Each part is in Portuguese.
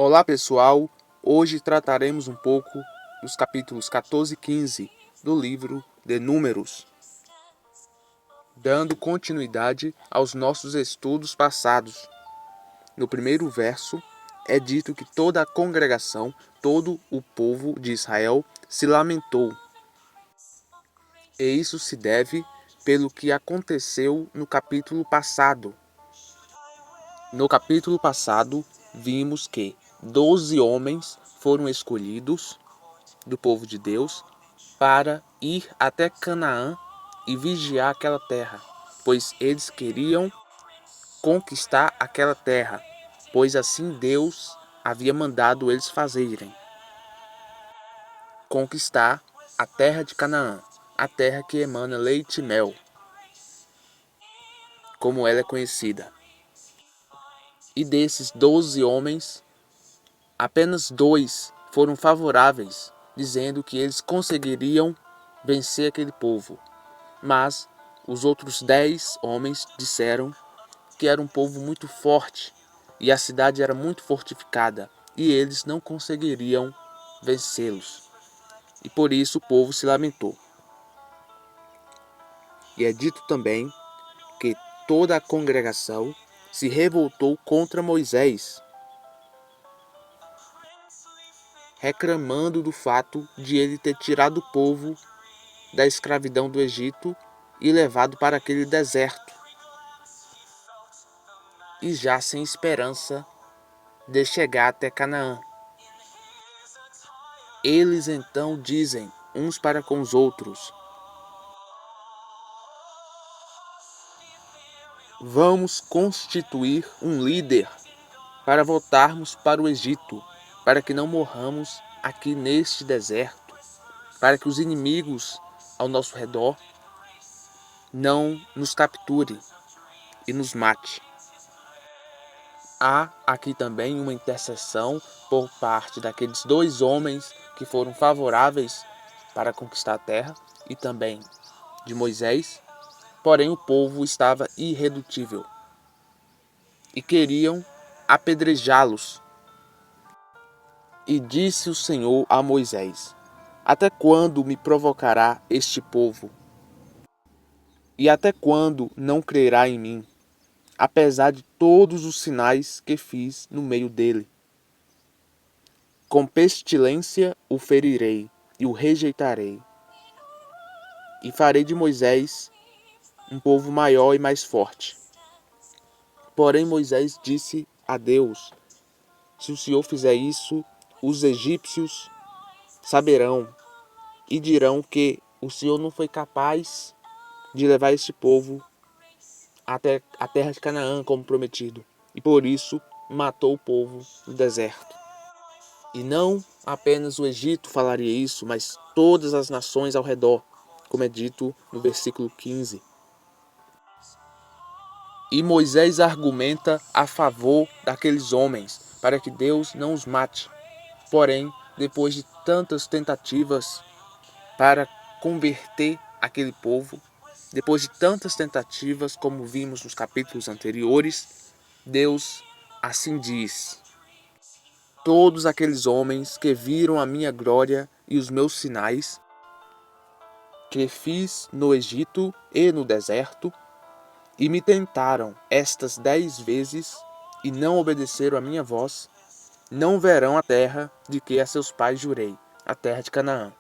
Olá pessoal, hoje trataremos um pouco dos capítulos 14 e 15 do livro de Números, dando continuidade aos nossos estudos passados. No primeiro verso é dito que toda a congregação, todo o povo de Israel se lamentou. E isso se deve pelo que aconteceu no capítulo passado. No capítulo passado, vimos que 12 homens foram escolhidos do povo de Deus para ir até Canaã e vigiar aquela terra, pois eles queriam conquistar aquela terra, pois assim Deus havia mandado eles fazerem. Conquistar a terra de Canaã, a terra que emana leite e mel, como ela é conhecida. E desses 12 homens, apenas 2 foram favoráveis, dizendo que eles conseguiriam vencer aquele povo. Mas os outros 10 homens disseram que era um povo muito forte e a cidade era muito fortificada e eles não conseguiriam vencê-los. E por isso o povo se lamentou. E é dito também que toda a congregação se revoltou contra Moisés, reclamando do fato de ele ter tirado o povo da escravidão do Egito e levado para aquele deserto, e já sem esperança de chegar até Canaã. Eles então dizem uns para com os outros: vamos constituir um líder para voltarmos para o Egito, para que não morramos aqui neste deserto, para que os inimigos ao nosso redor não nos capturem e nos mate. Há aqui também uma intercessão por parte daqueles 2 homens que foram favoráveis para conquistar a terra e também de Moisés, porém o povo estava irredutível e queriam apedrejá-los. E disse o Senhor a Moisés: até quando me provocará este povo? E até quando não crerá em mim, apesar de todos os sinais que fiz no meio dele? Com pestilência o ferirei e o rejeitarei. E farei de Moisés um povo maior e mais forte. Porém Moisés disse a Deus: se o Senhor fizer isso, os egípcios saberão e dirão que o Senhor não foi capaz de levar este povo até a terra de Canaã como prometido. E por isso matou o povo no deserto. E não apenas o Egito falaria isso, mas todas as nações ao redor, como é dito no versículo 15. E Moisés argumenta a favor daqueles homens, para que Deus não os mate. Porém, depois de tantas tentativas para converter aquele povo, depois de tantas tentativas, como vimos nos capítulos anteriores, Deus assim diz: todos aqueles homens que viram a minha glória e os meus sinais, que fiz no Egito e no deserto, e me tentaram estas 10 vezes, e não obedeceram à minha voz, não verão a terra de que a seus pais jurei, a terra de Canaã.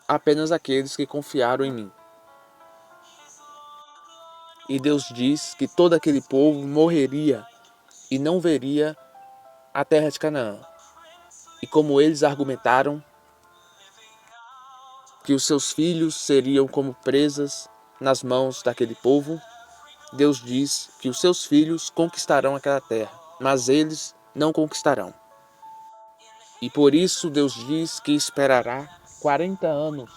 Apenas aqueles que confiaram em mim. E Deus diz que todo aquele povo morreria e não veria a terra de Canaã. E como eles argumentaram que os seus filhos seriam como presas nas mãos daquele povo, Deus diz que os seus filhos conquistarão aquela terra, mas eles não conquistarão. E por isso Deus diz que esperará 40 anos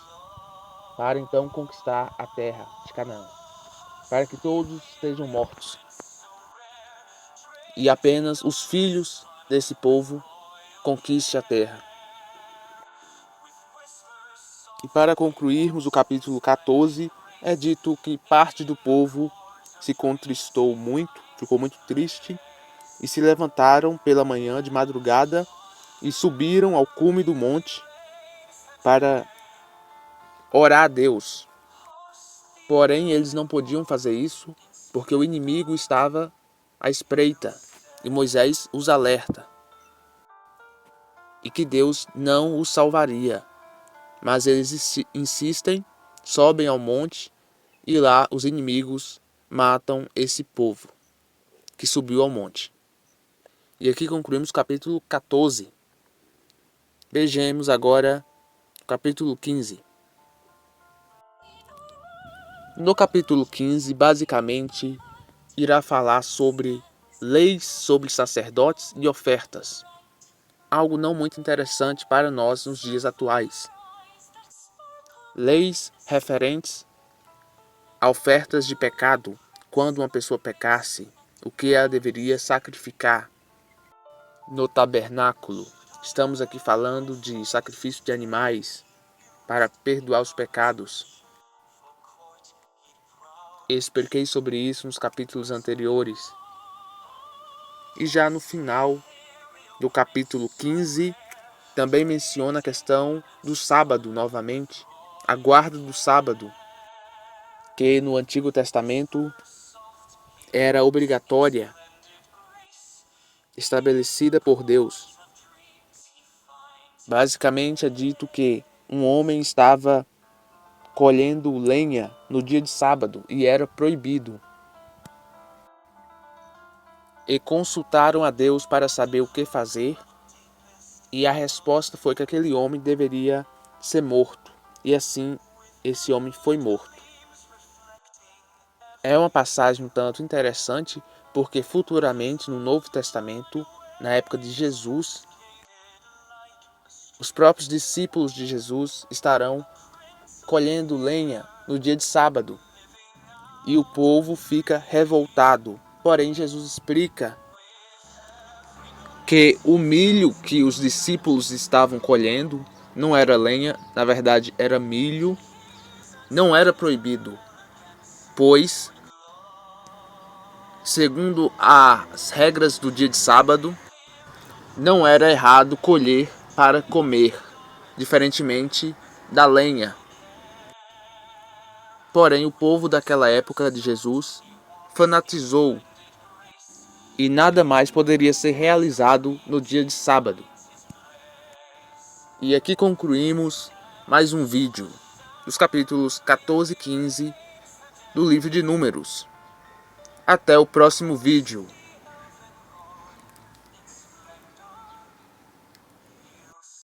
para então conquistar a terra de Canaã, para que todos estejam mortos. E apenas os filhos desse povo conquistem a terra. E para concluirmos o capítulo 14, é dito que parte do povo se contristou muito ficou muito triste e se levantaram pela manhã de madrugada e subiram ao cume do monte para orar a Deus. Porém, eles não podiam fazer isso porque o inimigo estava à espreita e Moisés os alerta e que Deus não os salvaria. Mas eles insistem, sobem ao monte e lá os inimigos matam esse povo que subiu ao monte. E aqui concluímos o capítulo 14. Vejamos agora o capítulo 15. No capítulo 15, basicamente, irá falar sobre leis sobre sacerdotes e ofertas. Algo não muito interessante para nós nos dias atuais. Leis referentes a ofertas de pecado, quando uma pessoa pecasse, o que ela deveria sacrificar no tabernáculo. Estamos aqui falando de sacrifício de animais para perdoar os pecados. Expliquei sobre isso nos capítulos anteriores. E já no final do capítulo 15, também menciona a questão do sábado novamente, a guarda do sábado, que no Antigo Testamento era obrigatória, estabelecida por Deus. Basicamente é dito que um homem estava colhendo lenha no dia de sábado e era proibido. E consultaram a Deus para saber o que fazer, e a resposta foi que aquele homem deveria ser morto. E assim, esse homem foi morto. É uma passagem um tanto interessante, porque futuramente no Novo Testamento, na época de Jesus, os próprios discípulos de Jesus estarão colhendo lenha no dia de sábado. E o povo fica revoltado. Porém, Jesus explica que o milho que os discípulos estavam colhendo não era lenha, na verdade era milho, não era proibido, pois, segundo as regras do dia de sábado, não era errado colher para comer, diferentemente da lenha. Porém, o povo daquela época de Jesus fanatizou e nada mais poderia ser realizado no dia de sábado. E aqui concluímos mais um vídeo dos capítulos 14 e 15 do livro de Números. Até o próximo vídeo.